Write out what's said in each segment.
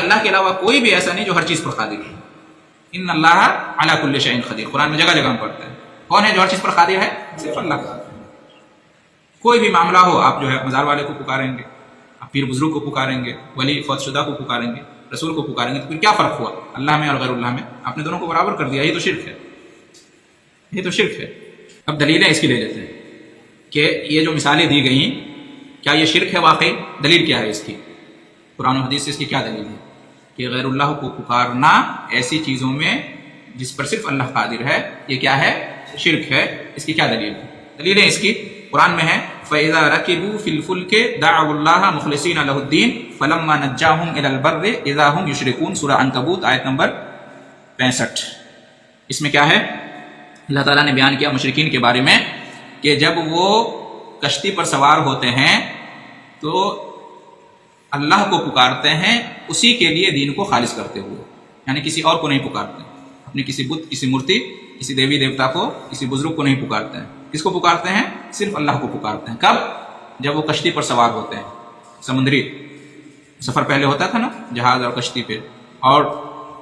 اللہ کے علاوہ کوئی بھی ایسا نہیں جو ہر چیز پر قادر ہے. ان اللہ علی کل شیء قدیر، قرآن میں جگہ جگہ ہم پڑھتے ہیں. کون ہے جو ہر چیز پر قادر ہے؟ صرف اللہ. کوئی بھی معاملہ ہو، آپ جو ہے مزار والے کو پکاریں گے، آپ پیر بزرگ کو پکاریں گے، ولی فوت شدہ کو پکاریں گے، رسول کو پکاریں گے، تو پھر کیا فرق ہوا اللہ میں اور غیر اللہ میں؟ آپ نے دونوں کو برابر کر دیا. یہ تو شرک ہے، یہ تو شرک ہے. اب دلیلیں اس کی لے لیتے ہیں کہ یہ جو مثالیں دی گئیں کیا یہ شرک ہے واقعی؟ دلیل کیا ہے اس کی؟ قرآن و حدیث سے اس کی کیا دلیل ہے کہ غیر اللہ کو پکارنا ایسی چیزوں میں جس پر صرف اللہ قادر ہے یہ کیا ہے؟ شرک ہے. اس کی کیا دلیل ہے؟ دلیلیں اس کی قرآن میں ہے فَإِذَا رَكِبُوا فِي الْفُلْكِ دَعَوُا اللَّهَ مُخْلِصِينَ لَهُ الدِّينَ فَلَمَّا نَجَّاهُمْ إِلَى الْبَرِّ إِذَا هُمْ يُشْرِكُونَ. سورہ عنکبوت آیت نمبر 65. اس میں کیا ہے؟ اللہ تعالیٰ نے بیان کیا مشرکین کے بارے میں کہ جب وہ کشتی پر سوار ہوتے ہیں تو اللہ کو پکارتے ہیں اسی کے لیے دین کو خالص کرتے ہوئے، یعنی کسی اور کو نہیں پکارتے، اپنی کسی بت، کسی مورتی، کسی دیوی دیوتا کو، کسی بزرگ کو نہیں پکارتے ہیں. کس کو پکارتے ہیں؟ صرف اللہ کو پکارتے ہیں. کب؟ جب وہ کشتی پر سوار ہوتے ہیں. سمندری سفر پہلے ہوتا تھا نا، جہاز اور کشتی پہ، اور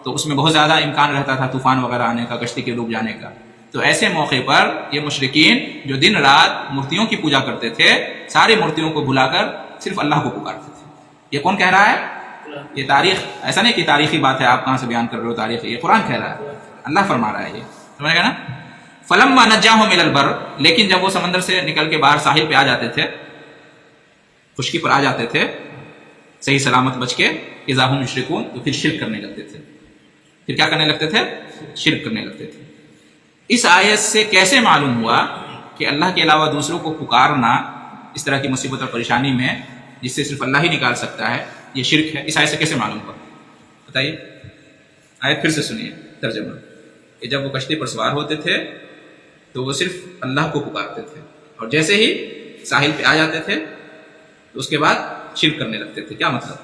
تو اس میں بہت زیادہ امکان رہتا تھا طوفان وغیرہ آنے کا، کشتی کے ڈوب جانے کا. تو ایسے موقع پر یہ مشرکین جو دن رات مورتیوں کی پوجا کرتے تھے، ساری مورتیوں کو بھلا کر صرف اللہ کو پکارتے تھے. یہ کون کہہ رہا ہے؟ یہ تاریخ، ایسا نہیں کہ تاریخی بات ہے آپ کہاں سے بیان کر رہے ہو تاریخ، یہ قرآن کہہ رہا ہے، اللہ فرما رہا ہے. یہ سمجھ گئے نا؟ فَلَمَّا نَجَّاهُمْ إِلَى الْبَرِّ، لیکن جب وہ سمندر سے نکل کے باہر ساحل پہ آ جاتے تھے، خشکی پر آ جاتے تھے صحیح سلامت بچ کے، اِذَا هُمْ يُشْرِكُونَ، تو پھر شرک کرنے لگتے تھے. پھر کیا کرنے لگتے تھے؟ شرک کرنے لگتے تھے. اس آیت سے کیسے معلوم ہوا کہ اللہ کے علاوہ دوسروں کو پکارنا اس طرح کی مصیبت اور پریشانی میں جس سے صرف اللہ ہی نکال سکتا ہے یہ شرک ہے؟ اس آیت سے کیسے معلوم ہوا بتائیے؟ آیت پھر سے سنیے ترجمہ، کہ جب وہ کشتی پر سوار ہوتے تھے تو وہ صرف اللہ کو پکارتے تھے، اور جیسے ہی ساحل پہ آ جاتے تھے تو اس کے بعد شرک کرنے لگتے تھے. کیا مطلب؟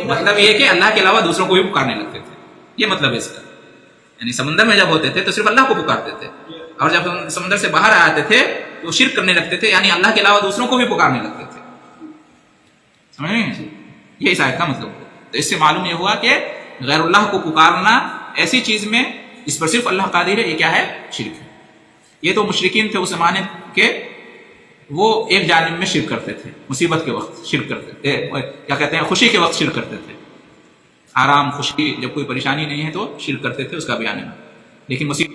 مطلب یہ کہ اللہ کے علاوہ دوسروں کو بھی پکارنے لگتے تھے، یہ مطلب ہے اس کا. یعنی سمندر میں جب ہوتے تھے تو صرف اللہ کو پکارتے تھے، اور جب سمندر سے باہر آتے تھے تو شرک کرنے لگتے تھے، یعنی اللہ کے علاوہ دوسروں کو بھی پکارنے لگتے تھے. سمجھ رہے ہیں؟ یہ اس آیت کا مطلب ہے. تو اس سے معلوم یہ ہوا کہ غیر اللہ کو پکارنا ایسی چیز میں جس پر صرف اللہ قادر ہے، یہ کیا ہے؟ شرک ہے. یہ تو مشرکین تھے اس زمانے کے، وہ ایک جانب میں شرک کرتے تھے، مصیبت کے وقت شرک کرتے تھے، کیا کہتے ہیں، خوشی کے وقت شرک کرتے تھے. آرام، خوشی، جب کوئی پریشانی نہیں ہے تو شرک کرتے تھے، اس کا بیان ہے. لیکن مصیبت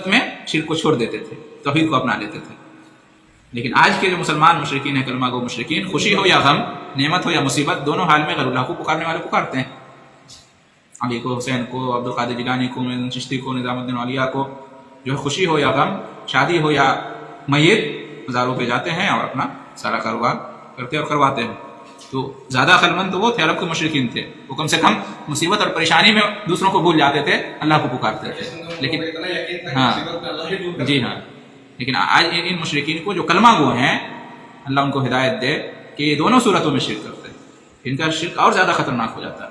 میں شرک کو چھوڑ دیتے تھے، توحید کو اپنا لیتے تھے. لیکن آج کے جو مسلمان مشرکین ہیں، کلمہ گو مشرکین، خوشی ہو یا غم، نعمت ہو یا مصیبت، دونوں حال میں غیر اللہ کو پکارنے والے پکارتے ہیں. علی کو، حسین کو، عبد القادر جیلانی کو، معین چشتی کو، نظام الدین اولیاء کو، جو ہے خوشی ہو یا غم، شادی ہو یا میت، مزاروں پہ جاتے ہیں اور اپنا سارا کاروبار کرتے اور کرواتے ہیں. تو زیادہ عقلمند تو وہ تھے، عرب کے مشرکین تھے، وہ کم سے کم مصیبت اور پریشانی میں دوسروں کو بھول جاتے تھے، اللہ کو پکارتے تھے. لیکن ہاں جی ہاں، لیکن آج ان مشرکین کو جو کلمہ گو ہیں، اللہ ان کو ہدایت دے کہ یہ دونوں صورتوں میں شرک کرتے ہیں، ان کا شرک اور زیادہ خطرناک ہو جاتا ہے.